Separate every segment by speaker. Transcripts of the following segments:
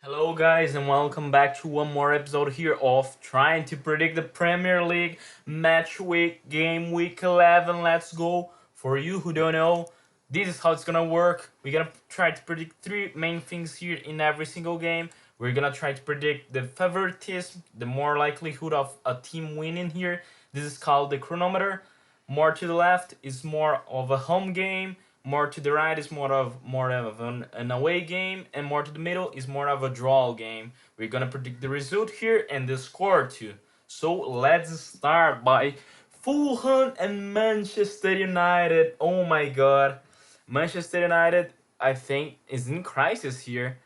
Speaker 1: Hello, guys, and welcome back to one more episode here of trying to predict the Premier League match week, game week 11. Let's go. For you who don't know, this is how it's gonna work. We're gonna try to predict three main things here in every single game. We're gonna try to predict the favoritism, the more likelihood of a team winning here. This is called the chronometer. More to the left is more of a home game. More to the right is more of an away game, and more to the middle is more of a draw game. We're gonna predict the result here and the score too. So let's start by Fulham and Manchester United. Oh my God, Manchester United, I think, is in crisis here.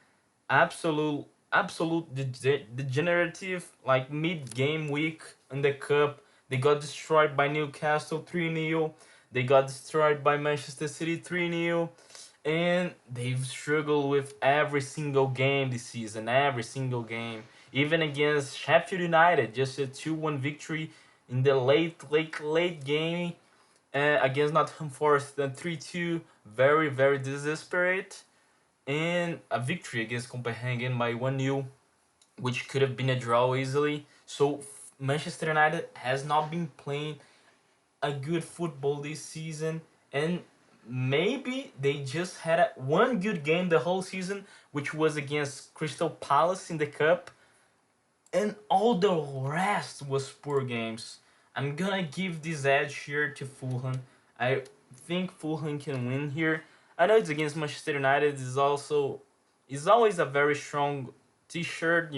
Speaker 1: Absolute degenerative, like mid-game week in the cup. They got destroyed by Newcastle 3-0. They got destroyed by Manchester City 3-0. And they've struggled with every single game this season, every single game. Even against Sheffield United, just a 2-1 victory in the late game against Nottingham Forest, then 3-2. Very desperate, and a victory against Copenhagen by 1-0, which could have been a draw easily. So Manchester United has not been playing a good football this season, and maybe they just had one good game the whole season, which was against Crystal Palace in the cup, and all the rest was poor games. I'm gonna give this edge here to Fulham. I think Fulham can win here. I know it's against Manchester United. Is always a very strong T-shirt,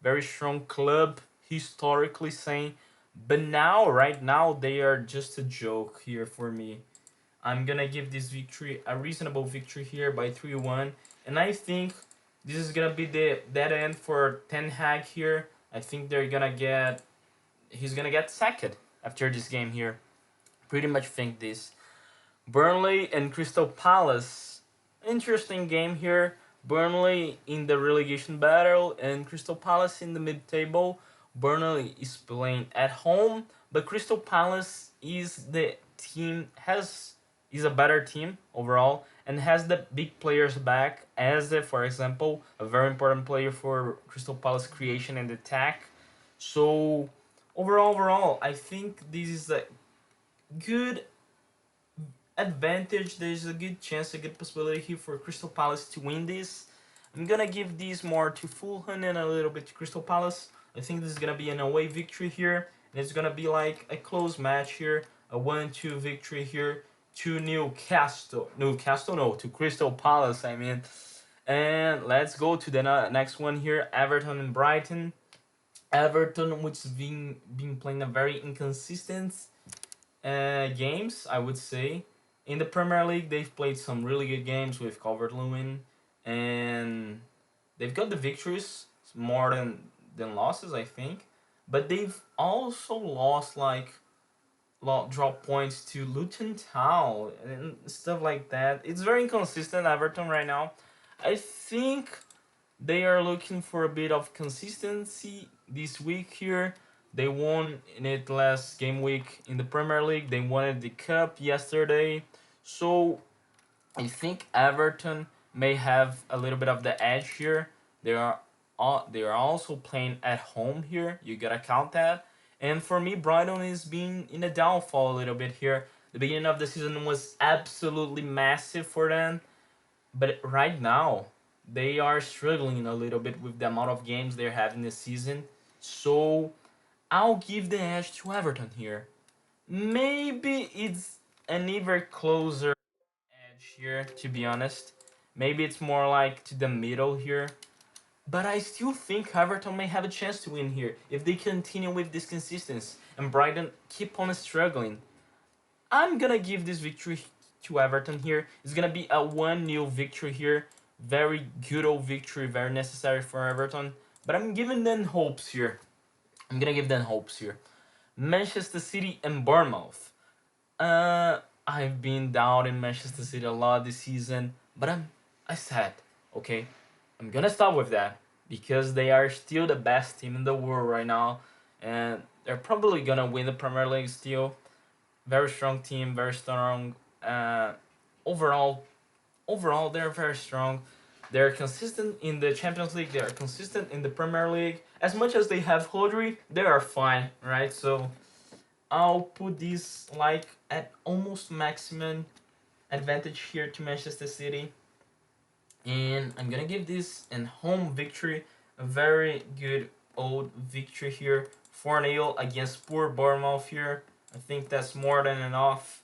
Speaker 1: very strong club historically saying. But now, right now, they are just a joke here for me. I'm gonna give this victory a reasonable victory here by 3-1, and I think this is gonna be the dead end for Ten Hag here. I think he's gonna get sacked after this game here. Pretty much think this. Burnley and Crystal Palace, interesting game here. Burnley in the relegation battle and Crystal Palace in the mid-table. Burnley is playing at home, but Crystal Palace is a better team overall and has the big players back, as for example, a very important player for Crystal Palace creation and attack. So overall, I think this is a good advantage. There's a good chance, a good possibility here for Crystal Palace to win this. I'm gonna give these more to Fulham and a little bit to Crystal Palace. I think this is gonna be an away victory here, and it's gonna be like a close match here, a 1-2 victory here to Newcastle, no, to Crystal Palace. I mean, and let's go to the next one here, Everton and Brighton. Everton, which has been playing a very inconsistent games, I would say. In the Premier League, they've played some really good games with Calvert-Lewin, and they've got the victories more than losses, I think. But they've also lost drop points to Luton Town and stuff like that. It's very inconsistent, Everton, right now. I think they are looking for a bit of consistency this week here. They won in it last game week in the Premier League. They won the cup yesterday. So I think Everton may have a little bit of the edge here. They are also playing at home here. You gotta count that. And for me, Brighton is being in a downfall a little bit here. The beginning of the season was absolutely massive for them, but right now they are struggling a little bit with the amount of games they're having this season. So I'll give the edge to Everton here. Maybe it's an even closer edge here, to be honest. Maybe it's more like to the middle here. But I still think Everton may have a chance to win here if they continue with this consistency and Brighton keep on struggling. I'm gonna give this victory to Everton here. It's gonna be a 1-0 victory here. Very good old victory, very necessary for Everton. But I'm giving them hopes here. I'm gonna give them hopes here. Manchester City and Bournemouth. I've been down in Manchester City a lot this season, but I said, okay, I'm gonna stop with that because they are still the best team in the world right now, and they're probably gonna win the Premier League still. Very strong team, very strong. Overall, overall they're very strong. They're consistent in the Champions League. They are consistent in the Premier League. As much as they have Rodri, they are fine, right? So I'll put this like at almost maximum advantage here to Manchester City. And I'm gonna give this an home victory, a very good old victory here. 4-0 against poor Bournemouth here. I think that's more than enough.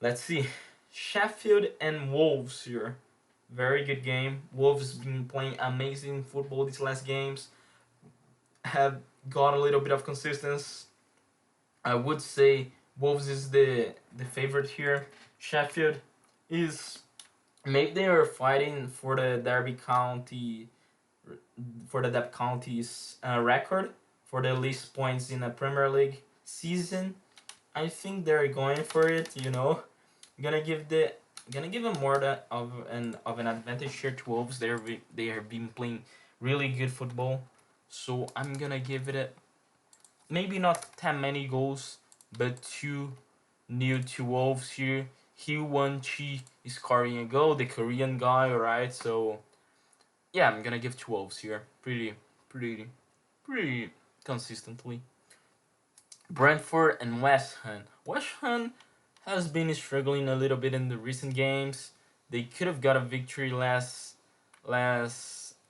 Speaker 1: Let's see. Sheffield and Wolves here. Very good game. Wolves been playing amazing football these last games. Have got a little bit of consistency. I would say Wolves is the favorite here. Sheffield is, maybe they are fighting for the Derby County, for the Derby County's record for the least points in a Premier League season. I think they're going for it. You know, gonna give them more of an advantage here to Wolves. They have been playing really good football, so I'm gonna give it a, maybe not that many goals, but 2-0 to Wolves here. Hee-Won-Chi is scoring a goal, the Korean guy, alright? So yeah, I'm gonna give to Wolves here, pretty consistently. Brentford and West Ham. West Ham has been struggling a little bit in the recent games. They could have got a victory last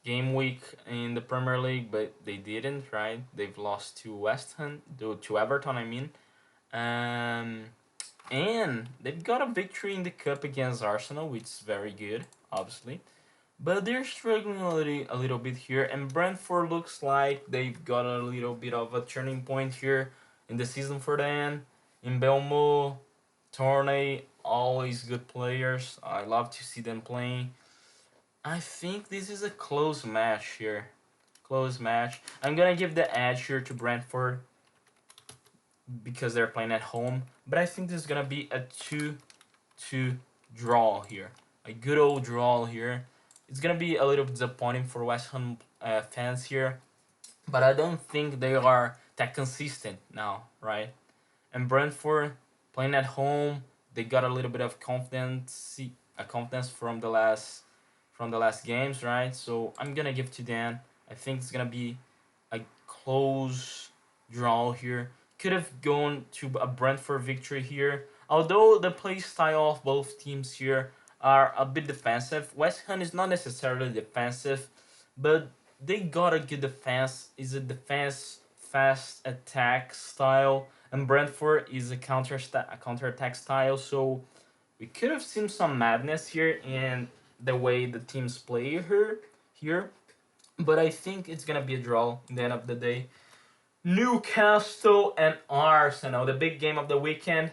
Speaker 1: game week in the Premier League, but they didn't, right? They've lost to West Ham, to Everton, I mean. And they've got a victory in the cup against Arsenal, which is very good, obviously. But they're struggling a little bit here, and Brentford looks like they've got a little bit of a turning point here in the season for them. In Belmo, Tornay, always good players. I love to see them playing. I think this is a close match here. Close match. I'm gonna give the edge here to Brentford because they're playing at home. But I think this is gonna be a 2-2 draw here. A good old draw here. It's gonna be a little disappointing for West Ham fans here, but I don't think they are that consistent now, right? And Brentford playing at home, they got a little bit of confidence from the last games, right? So I'm gonna give to Dan. I think it's gonna be a close draw here. Could have gone to a Brentford victory here. Although the play style of both teams here are a bit defensive. West Ham is not necessarily defensive, but they got a good defense. Is a defense fast attack style, and Brentford is a counter attack style. So we could have seen some madness here in the way the teams play here. But I think it's gonna be a draw in the end of the day. Newcastle and Arsenal, the big game of the weekend.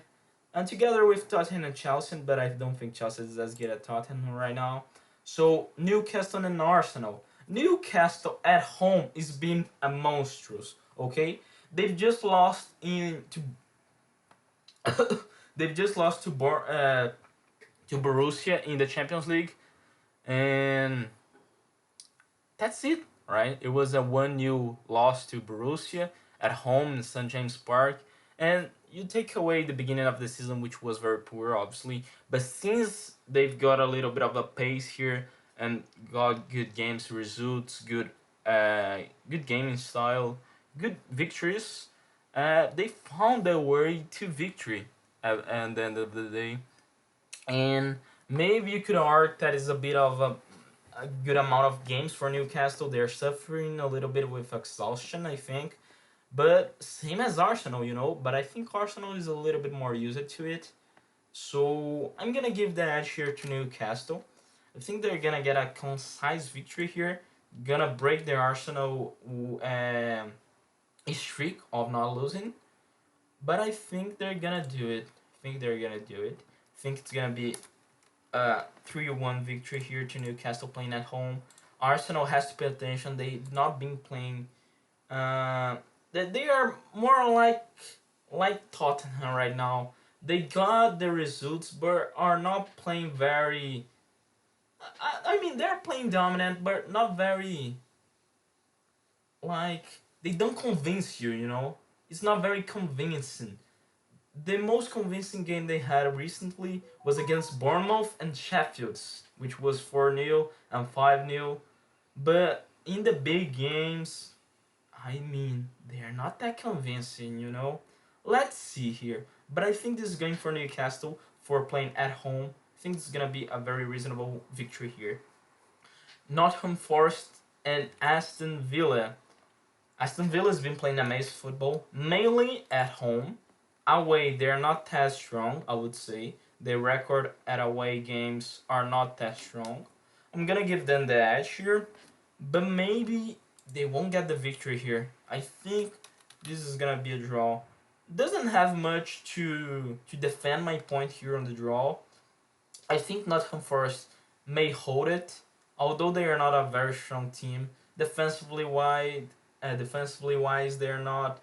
Speaker 1: And together with Tottenham and Chelsea, but I don't think Chelsea is as good as Tottenham right now. So Newcastle and Arsenal. Newcastle at home is being a monstrous. Okay, they've just lost they've just lost to Borussia in the Champions League, and that's it, right? It was a 1-0 loss to Borussia at home in St. James Park, and you take away the beginning of the season, which was very poor, obviously. But since they've got a little bit of a pace here and got good games results, good gaming style, good victories, they found their way to victory at the end of the day. And maybe you could argue that is a bit of a good amount of games for Newcastle. They're suffering a little bit with exhaustion, I think. But same as Arsenal, you know. But I think Arsenal is a little bit more used to it. So I'm going to give the edge here to Newcastle. I think they're going to get a concise victory here. Going to break their Arsenal streak of not losing. But I think they're going to do it. I think it's going to be a 3-1 victory here to Newcastle playing at home. Arsenal has to pay attention. They've not been playing... they are more like Tottenham right now. They got the results, but are not playing very... I mean, they're playing dominant, but not very... Like, they don't convince you, you know? It's not very convincing. The most convincing game they had recently was against Bournemouth and Sheffield. which was 4-0 and 5-0. But in the big games, I mean, they are not that convincing, you know. Let's see here. But I think this is going for Newcastle for playing at home. I think this is gonna be a very reasonable victory here. Nottingham Forest and Aston Villa. Aston Villa has been playing amazing football, mainly at home. Away, they're not that strong, I would say. Their record at away games are not that strong. I'm gonna give them the edge here, but maybe they won't get the victory here. I think this is gonna be a draw. Doesn't have much to defend my point here on the draw. I think Nottingham Forest may hold it, although they are not a very strong team. Defensively wise, they are not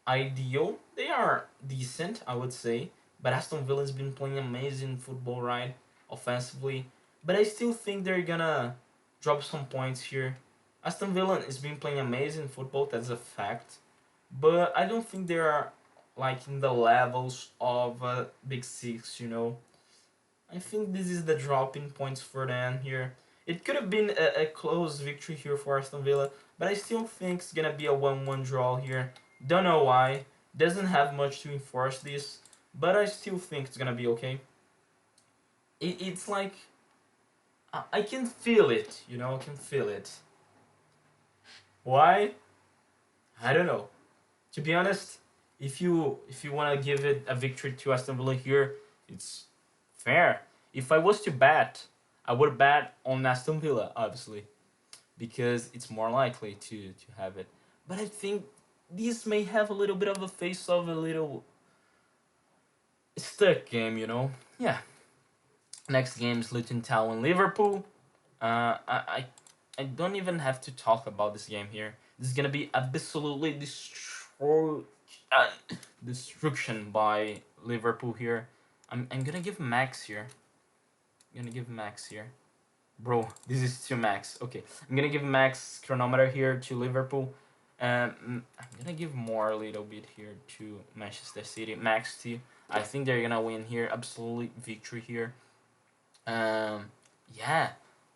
Speaker 1: ideal. They are decent, I would say. But Aston Villa has been playing amazing football, right? Offensively. But I still think they're gonna drop some points here. Aston Villa has been playing amazing football, that's a fact. But I don't think they are like in the levels of Big Six, you know. I think this is the dropping points for them here. It could have been a close victory here for Aston Villa, but I still think it's gonna be a 1-1 draw here. Don't know why. Doesn't have much to enforce this, but I still think it's gonna be okay. It's like I can feel it, you know. I can feel it. Why? I don't know. To be honest, if you wanna give it a victory to Aston Villa here, it's fair. If I was to bet, I would bet on Aston Villa, obviously, because it's more likely to have it. But I think this may have a little bit of a face of a little stuck game, you know? Yeah. Next game is Luton Town and Liverpool. I don't even have to talk about this game here. This is gonna be absolutely destruction by Liverpool here. I'm gonna give Max here. I'm gonna give Max here. Bro, this is too max. Okay, I'm gonna give max chronometer here to Liverpool. I'm gonna give more a little bit here to Manchester City. Max T. I think they're gonna win here. Absolutely victory here. Yeah,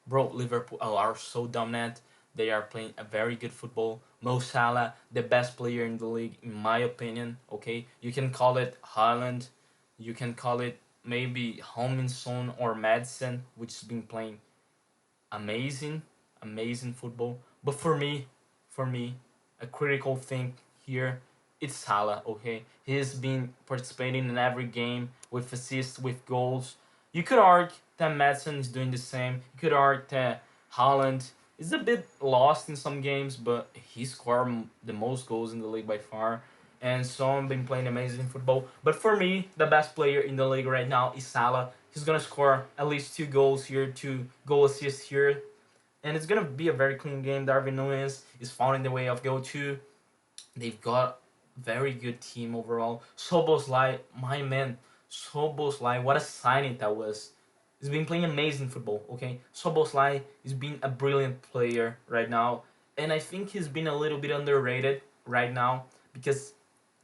Speaker 1: bro, Liverpool are so dominant. They are playing a very good football. Mo Salah, the best player in the league, in my opinion. Okay, you can call it Haaland, you can call it maybe Son or Madison, which has been playing amazing, amazing football. But for me, a critical thing here, it's Salah. Okay, he's been participating in every game with assists, with goals. You could argue that Madison is doing the same. You could argue that Haaland is a bit lost in some games, but he scored the most goals in the league by far. And Son been playing amazing football. But for me, the best player in the league right now is Salah. He's gonna score at least 2 goals here, 2 goal assists here, and it's gonna be a very clean game. Darwin Nunes is finding the way of go to. They've got very good team overall. Soboslai, my man, Soboslai, what a signing that was. He's been playing amazing football. Okay, Soboslai is being a brilliant player right now, and I think he's been a little bit underrated right now because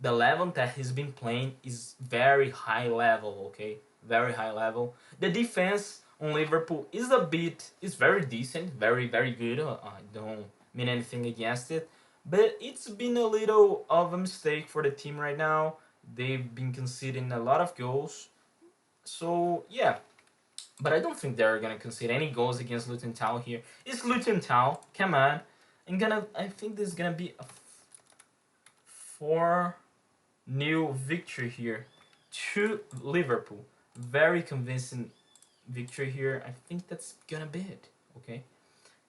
Speaker 1: the level that he's been playing is very high level. Okay, very high level. The defense on Liverpool is very decent, very good. I don't mean anything against it, but it's been a little of a mistake for the team right now. They've been conceding a lot of goals, so yeah. But I don't think they're gonna concede any goals against Luton Town here. It's Luton Town. Come on, I think this is gonna be a 4-0 victory here to Liverpool. Very convincing victory here. I think that's gonna be it. Okay.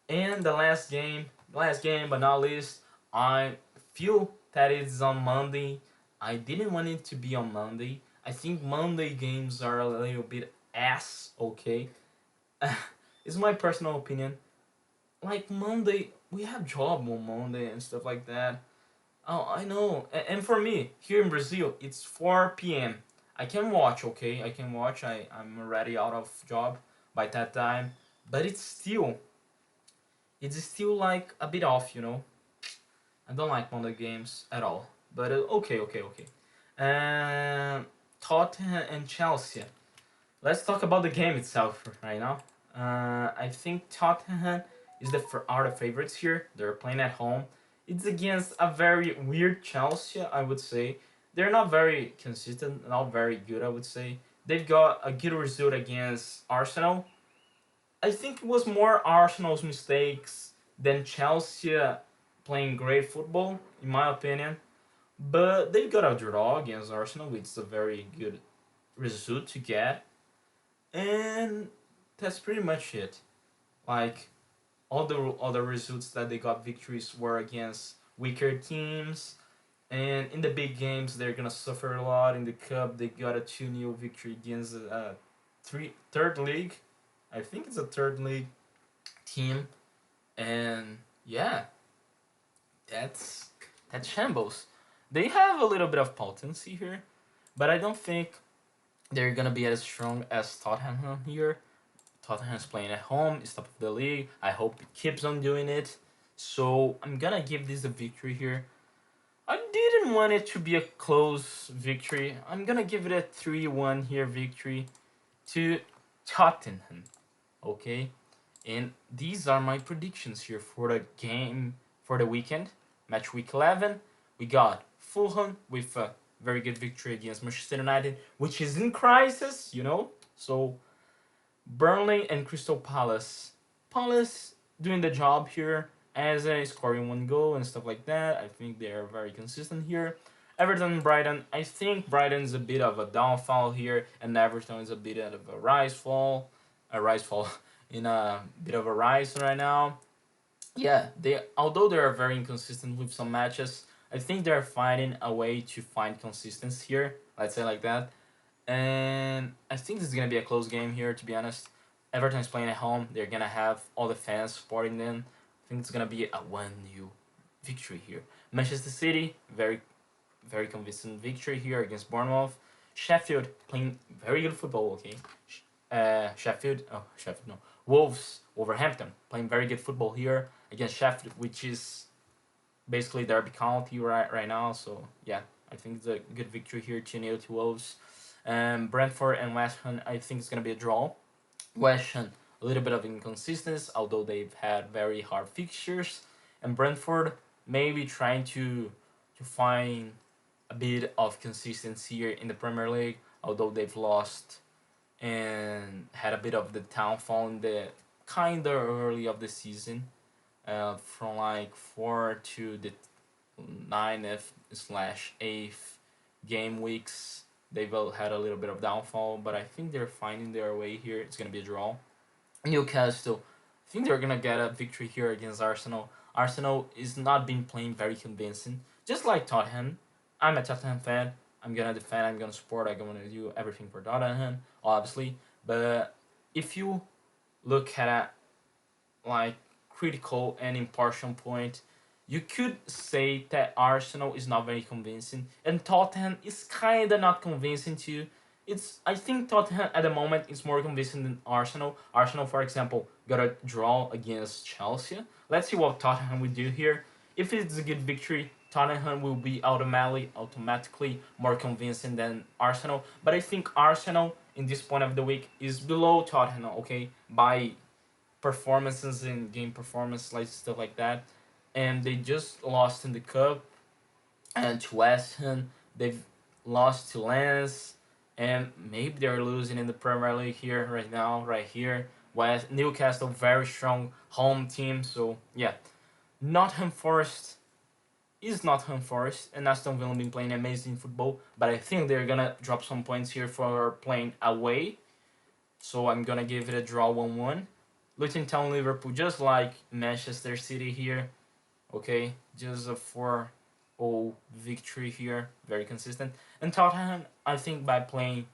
Speaker 1: And the last game but not least, I feel that it's on Monday. I didn't want it to be on Monday. I think Monday games are a little bit ass, okay? It's my personal opinion. Like Monday, we have job on Monday and stuff like that. Oh, I know. And for me, here in Brazil, it's 4 p.m. I can watch, okay? I can watch. I'm already out of job by that time. But it's still like a bit off, you know? I don't like Monday games at all. But okay. Tottenham and Chelsea. Let's talk about the game itself right now. I think Tottenham are the favorites here. They're playing at home. It's against a very weird Chelsea, I would say. They're not very consistent, not very good, I would say. They've got a good result against Arsenal. I think it was more Arsenal's mistakes than Chelsea playing great football, in my opinion. But they've got a draw against Arsenal, which is a very good result to get. And that's pretty much it. Like, all the other results that they got victories were against weaker teams. And in the big games, they're gonna suffer a lot. In the cup, they got a 2-0 victory against third league. I think it's a third league team. And yeah, that's that's shambles. They have a little bit of potency here, but I don't think they're gonna be as strong as Tottenham here. Tottenham's playing at home, it's top of the league. I hope it keeps on doing it. So I'm gonna give this a victory here. I didn't want it to be a close victory. I'm gonna give it a 3-1 here victory to Tottenham. Okay? And these are my predictions here for the game for the weekend. Match week 11. We got Fulham with a very good victory against Manchester United, which is in crisis, you know? So Burnley and Crystal Palace. Palace doing the job here as a scoring 1 goal and stuff like that. I think they are very consistent here. Everton and Brighton. I think Brighton's a bit of a downfall here, and Everton is a bit of a rise fall in a bit of a rise right now. Yeah, they although they are very inconsistent with some matches, I think they're finding a way to find consistency here. Let's say like that. And I think this is gonna be a close game here. To be honest, Everton is playing at home. They're gonna have all the fans supporting them. I think it's gonna be a 1-0 victory here. Manchester City, very convincing victory here against Bournemouth. Sheffield playing very good football. Okay, Sheffield no. Wolverhampton playing very good football here against Sheffield, which is basically Derby County right now. So yeah, I think it's a good victory here. 2-0 to Wolves. Brentford and West Ham, I think it's gonna be a draw. West Ham, a little bit of inconsistency, although they've had very hard fixtures, and Brentford maybe trying to find a bit of consistency here in the Premier League, although they've lost and had a bit of the downfall in the kinda early of the season, from like 4 to the 9th/8th game weeks. They've had a little bit of downfall, but I think they're finding their way here. It's gonna be a draw. Newcastle, I think they're gonna get a victory here against Arsenal. Arsenal is not been playing very convincing, just like Tottenham. I'm a Tottenham fan. I'm gonna defend. I'm gonna support. I'm gonna do everything for Tottenham, obviously. But if you look at a like critical and impartial point, you could say that Arsenal is not very convincing, and Tottenham is kinda not convincing too. I think Tottenham at the moment is more convincing than Arsenal. Arsenal, for example, got a draw against Chelsea. Let's see what Tottenham will do here. If it's a good victory, Tottenham will be automatically more convincing than Arsenal. But I think Arsenal in this point of the week is below Tottenham, okay, by performances and game performance, like stuff like that. And they just lost in the cup and to West Ham. They've lost to Lens, and maybe they're losing in the Premier League here right now, right here. West Newcastle, very strong home team. So yeah, Nottingham Forest is Nottingham Forest, and Aston Villa been playing amazing football. But I think they're gonna drop some points here for playing away. So I'm gonna give it a draw 1-1. Luton Town Liverpool, just like Manchester City here. Okay, just a 4-0 victory here, very consistent. And Tottenham, I think by playing,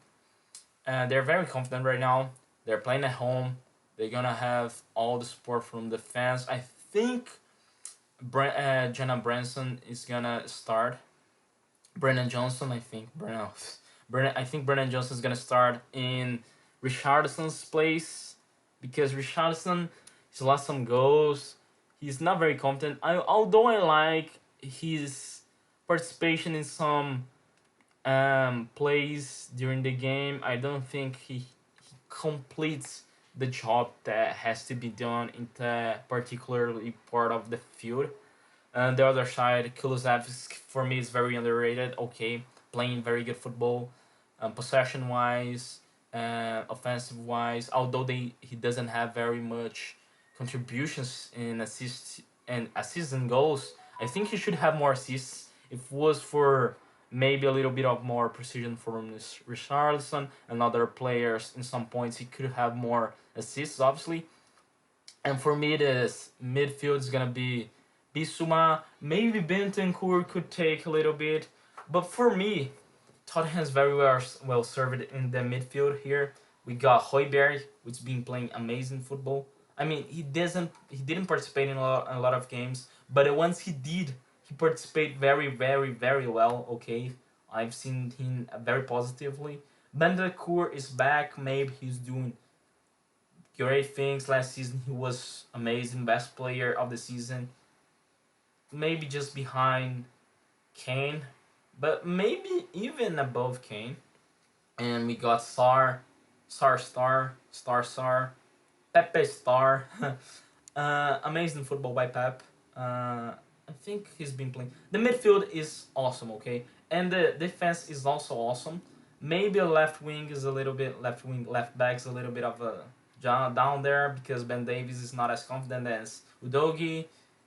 Speaker 1: they're very confident right now. They're playing at home. They're gonna have all the support from the fans. I think Jenna Branson is gonna start. Brennan Johnson, I think. I think Brennan Johnson is gonna start in Richardson's place, because Richardson he's lost some goals. He's not very confident. Although I like his participation in some plays during the game, I don't think he completes the job that has to be done in the particularly part of the field. And the other side, Kulusevski for me is very underrated. Okay, playing very good football, possession wise, offensive wise. Although he doesn't have very much contributions in assists and goals. I think he should have more assists. If it was for maybe a little bit of more precision from Richarlison and other players in some points, he could have more assists, obviously. And for me, this midfield is gonna be Bissouma. Maybe Bentancur could take a little bit, but for me, Tottenham's very well served in the midfield here. We got Højbjerg, which been playing amazing football. I mean, he didn't participate in a lot of games, but once he did, he participated very well. Okay, I've seen him very positively. Bentancur is back. Maybe he's doing great things. Last season he was amazing, best player of the season. Maybe just behind Kane, but maybe even above Kane. And we got Star, Pepe Star. Amazing football by Pep. I think he's been playing. The midfield is awesome, okay, and the defense is also awesome. Maybe a left wing is a little bit left back is a little bit of a down there because Ben Davies is not as confident as Udogi,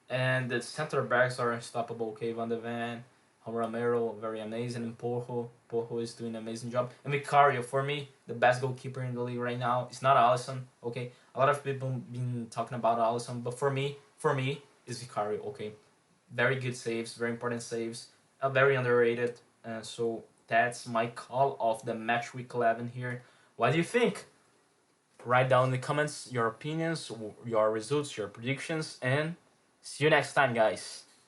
Speaker 1: and the center backs are unstoppable. Okay, Van de Ven, Romero, very amazing, and Porro is doing an amazing job. And Vicario, for me, the best goalkeeper in the league right now. It's not Alisson, okay. A lot of people been talking about Alisson, but for me, is Vicario, okay. Very good saves, very important saves, very underrated. So that's my call of the match week 11 here. What do you think? Write down in the comments your opinions, your results, your predictions, and see you next time, guys.